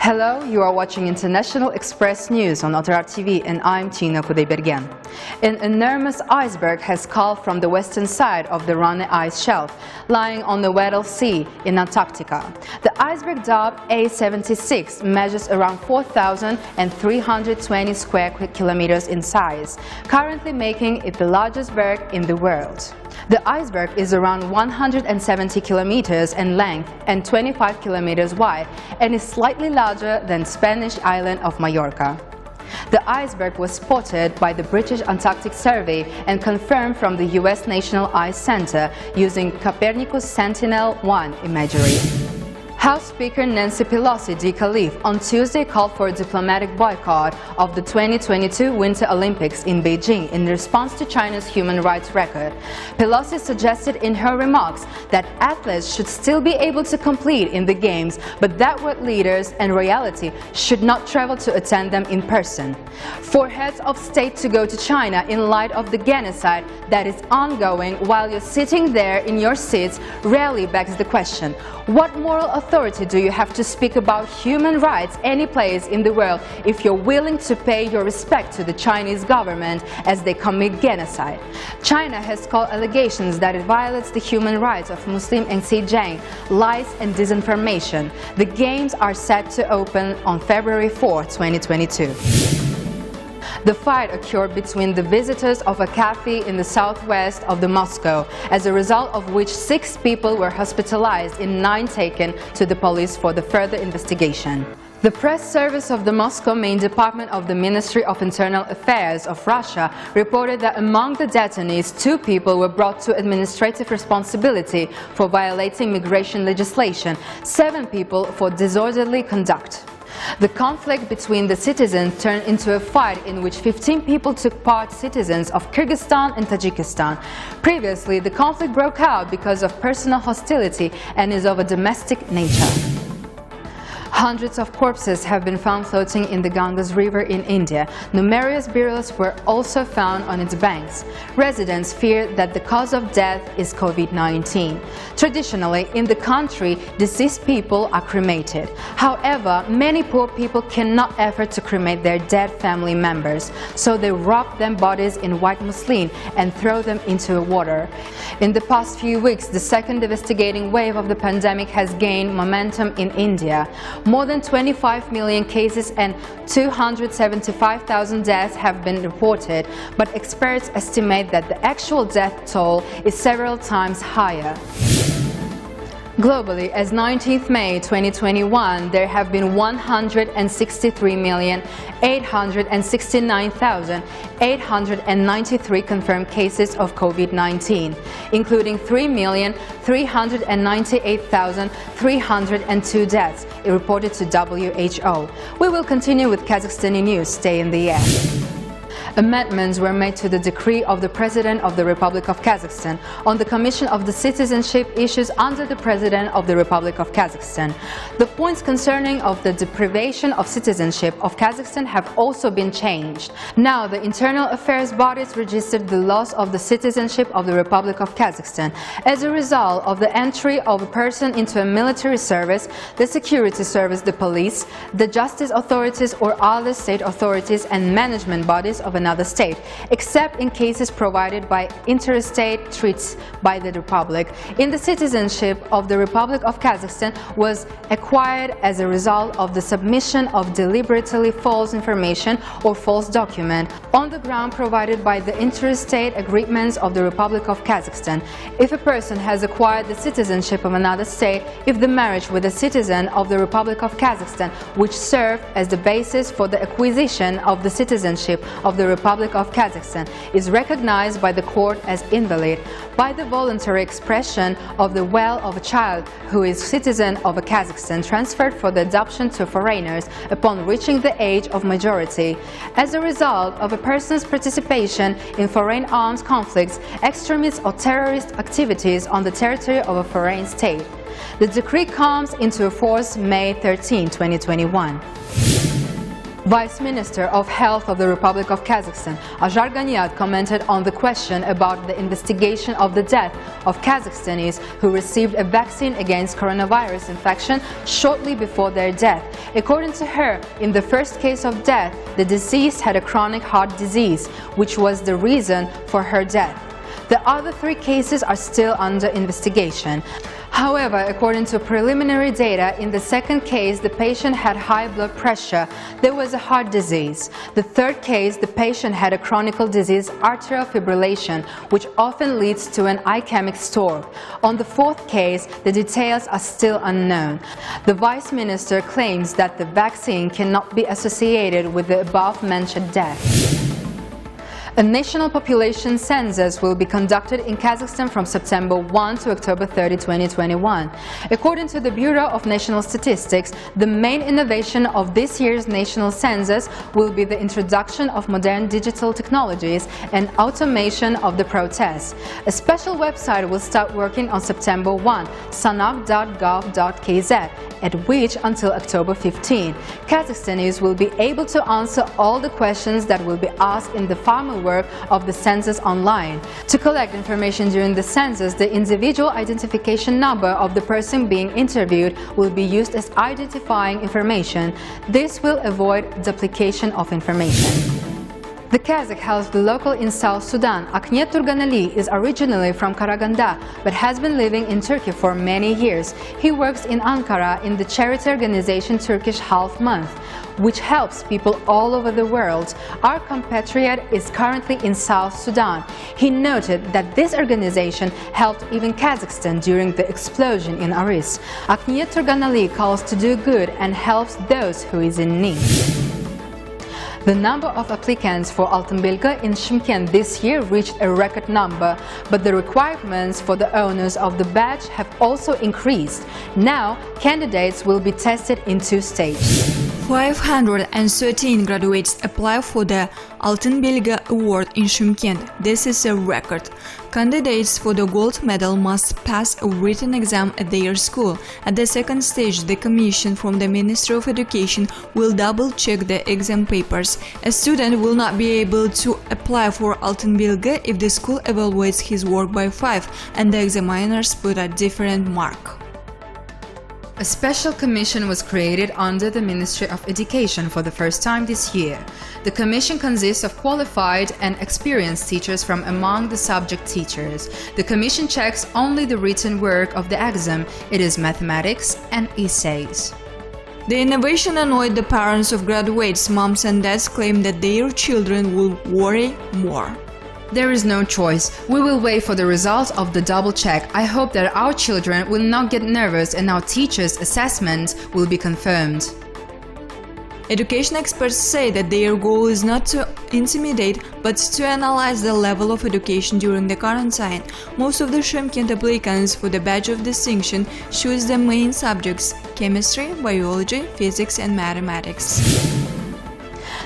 Hello, you are watching International Express News on Otyrar TV and I'm Tina Kudaybergen. An enormous iceberg has calved from the western side of the Rönne ice shelf, lying on the Weddell Sea in Antarctica. The iceberg dubbed A76 measures around 4,320 square kilometers in size, currently making it the largest berg in the world. The iceberg is around 170 kilometers in length and 25 kilometers wide and is slightly larger than Spanish island of Majorca. The iceberg was spotted by the British Antarctic Survey and confirmed from the US National Ice Center using Copernicus Sentinel-1 imagery. House Speaker Nancy Pelosi on Tuesday called for a diplomatic boycott of the 2022 Winter Olympics in Beijing in response to China's human rights record. Pelosi suggested in her remarks that athletes should still be able to compete in the Games, but that world leaders and royalty should not travel to attend them in person. For heads of state to go to China in light of the genocide that is ongoing while you're sitting there in your seats rarely begs the question, what moral authority do you have to speak about human rights any place in the world if you're willing to pay your respect to the Chinese government as they commit genocide? China has called allegations that it violates the human rights of Muslim and Xinjiang lies and disinformation. The Games are set to open on February 4, 2022. The fight occurred between the visitors of a cafe in the southwest of Moscow, as a result of which 6 people were hospitalized and 9 taken to the police for the further investigation. The press service of the Moscow main department of the Ministry of Internal Affairs of Russia reported that among the detainees, 2 people were brought to administrative responsibility for violating migration legislation, 7 people for disorderly conduct. The conflict between the citizens turned into a fight in which 15 people took part, citizens of Kyrgyzstan and Tajikistan. Previously, the conflict broke out because of personal hostility and is of a domestic nature. Hundreds of corpses have been found floating in the Ganges River in India. Numerous burials were also found on its banks. Residents fear that the cause of death is COVID-19. Traditionally, in the country, deceased people are cremated. However, many poor people cannot afford to cremate their dead family members, so they wrap their bodies in white muslin and throw them into water. In the past few weeks, the second devastating wave of the pandemic has gained momentum in India. More than 25 million cases and 275,000 deaths have been reported, but experts estimate that the actual death toll is several times higher. Globally, as 19th May 2021, there have been 163,869,893 confirmed cases of COVID-19, including 3,398,302 deaths, reported to WHO. We will continue with Kazakhstani news. Stay in the air. Amendments were made to the decree of the President of the Republic of Kazakhstan on the Commission of the Citizenship issues under the President of the Republic of Kazakhstan. The points concerning of the deprivation of citizenship of Kazakhstan have also been changed. Now, the internal affairs bodies registered the loss of the citizenship of the Republic of Kazakhstan as a result of the entry of a person into a military service, the security service, the police, the justice authorities or other state authorities and management bodies of another state, except in cases provided by interstate treaties by the Republic. In the citizenship of the Republic of Kazakhstan was acquired as a result of the submission of deliberately false information or false document on the ground provided by the interstate agreements of the Republic of Kazakhstan. If a person has acquired the citizenship of another state, if the marriage with a citizen of the Republic of Kazakhstan, which served as the basis for the acquisition of the citizenship of the Republic of Kazakhstan, is recognized by the court as invalid, by the voluntary expression of the will of a child who is citizen of Kazakhstan transferred for the adoption to foreigners upon reaching the age of majority, as a result of a person's participation in foreign armed conflicts, extremist or terrorist activities on the territory of a foreign state. The decree comes into force May 13, 2021. Vice Minister of Health of the Republic of Kazakhstan, Otyrar commented on the question about the investigation of the death of Kazakhstanis who received a vaccine against coronavirus infection shortly before their death. According to her, in the first case of death, the deceased had a chronic heart disease, which was the reason for her death. The other 3 cases are still under investigation. However, according to preliminary data, in the second case, the patient had high blood pressure. There was a heart disease. The third case, the patient had a chronic disease, arterial fibrillation, which often leads to an ischemic stroke. On the fourth case, the details are still unknown. The Vice Minister claims that the vaccine cannot be associated with the above-mentioned death. A national population census will be conducted in Kazakhstan from September 1 to October 30, 2021. According to the Bureau of National Statistics, the main innovation of this year's national census will be the introduction of modern digital technologies and automation of the process. A special website will start working on September 1, sanak.gov.kz, at which until October 15, Kazakhstanis will be able to answer all the questions that will be asked in the farmer work of the census online. To collect information during the census, the individual identification number of the person being interviewed will be used as identifying information. This will avoid duplication of information. The Kazakh health local in South Sudan, Aknet Turganali, is originally from Karaganda but has been living in Turkey for many years. He works in Ankara in the charity organization Turkish Health Month, which helps people all over the world. Our compatriot is currently in South Sudan. He noted that this organization helped even Kazakhstan during the explosion in Aris. Aknet Turganali calls to do good and helps those who is in need. The number of applicants for Altın Bilgi in Shymkent this year reached a record number, but the requirements for the owners of the badge have also increased. Now, candidates will be tested in 2 stages. 513 graduates apply for the Altın Bilgi Award in Shymkent. This is a record. Candidates for the gold medal must pass a written exam at their school. At the second stage, the commission from the Ministry of Education will double-check the exam papers. A student will not be able to apply for Altın Bilgi if the school evaluates his work by 5 and the examiners put a different mark. A special commission was created under the Ministry of Education for the first time this year. The commission consists of qualified and experienced teachers from among the subject teachers. The commission checks only the written work of the exam. It is mathematics and essays. The innovation annoyed the parents of graduates. Moms and dads claim that their children will worry more. There is no choice. We will wait for the results of the double check. I hope that our children will not get nervous and our teachers' assessment will be confirmed. Education experts say that their goal is not to intimidate, but to analyze the level of education during the quarantine. Most of the Shymkent applicants for the badge of distinction choose the main subjects: chemistry, biology, physics and mathematics.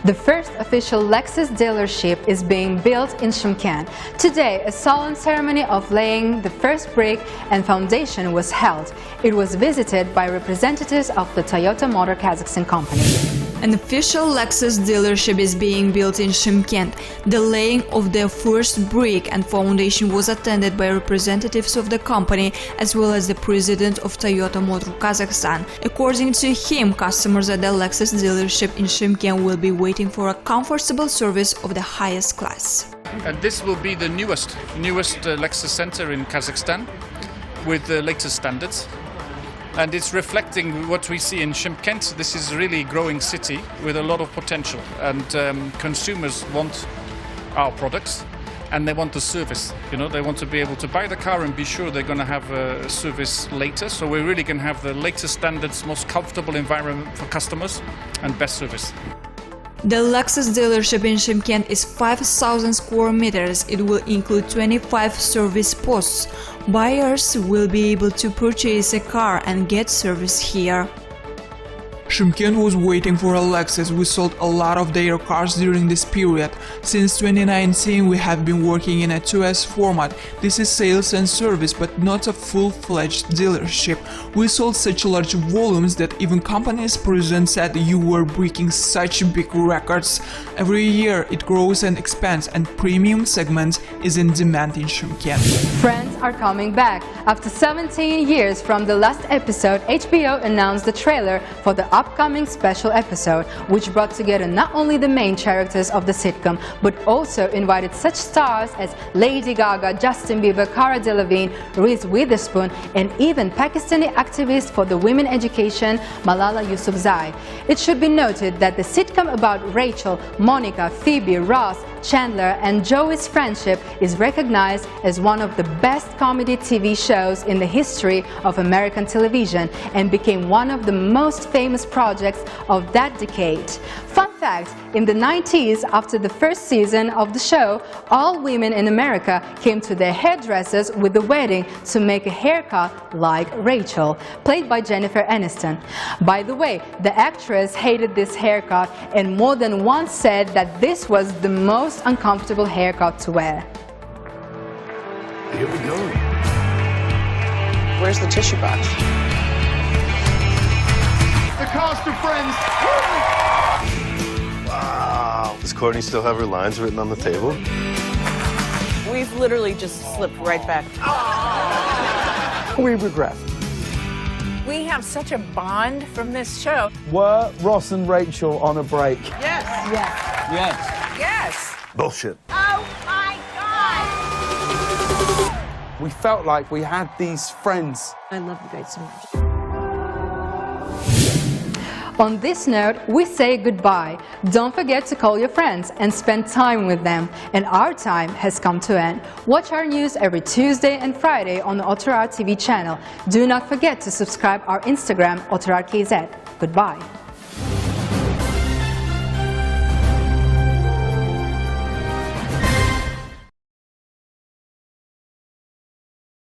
The first official Lexus dealership is being built in Shymkent. Today, a solemn ceremony of laying the first brick and foundation was held. It was visited by representatives of the Toyota Motor Kazakhstan company. An official Lexus dealership is being built in Shymkent. The laying of the first brick and foundation was attended by representatives of the company as well as the president of Toyota Motor Kazakhstan. According to him, customers at the Lexus dealership in Shymkent will be waiting for a comfortable service of the highest class. And this will be the newest Lexus center in Kazakhstan with the latest standards. And it's reflecting what we see in Shymkent. This is really a growing city with a lot of potential, and consumers want our products and they want the service. You know, they want to be able to buy the car and be sure they're going to have a service later. So we're really going to have the latest standards, most comfortable environment for customers and best service. The Lexus dealership in Shymkent is 5,000 square meters. It will include 25 service posts. Buyers will be able to purchase a car and get service here. Shymkent was waiting for a Lexus. We sold a lot of their cars during this period. Since 2019 we have been working in a 2S format. This is sales and service, but not a full-fledged dealership. We sold such large volumes that even companies present said you were breaking such big records. Every year it grows and expands, and premium segment is in demand in Shymkent. Friends are coming back. After 17 years from the last episode, HBO announced the trailer for the upcoming special episode, which brought together not only the main characters of the sitcom, but also invited such stars as Lady Gaga, Justin Bieber, Cara Delevingne, Reese Witherspoon, and even Pakistani activist for the women education, Malala Yousafzai. It should be noted that the sitcom about Rachel, Monica, Phoebe, Ross, Chandler, and Joey's friendship is recognized as one of the best comedy TV shows in the history of American television and became one of the most famous projects of that decade. Fun fact, in the 90s, after the first season of the show, all women in America came to their hairdressers with the wedding to make a haircut like Rachel, played by Jennifer Aniston. By the way, the actress hated this haircut and more than once said that this was the most uncomfortable haircut to wear. Here we go. Where's the tissue box? The cast of Friends. Wow. Does Courtney still have her lines written on the table? We've literally just slipped right back. We regret. We have such a bond from this show. Were Ross and Rachel on a break? Yes. Yes. Yes. Yes. Bullshit. Oh my God! We felt like we had these friends. I love you guys so much. On this note, we say goodbye. Don't forget to call your friends and spend time with them. And our time has come to an end. Watch our news every Tuesday and Friday on the Otyrar TV channel. Do not forget to subscribe our Instagram, Otyrar KZ. Goodbye.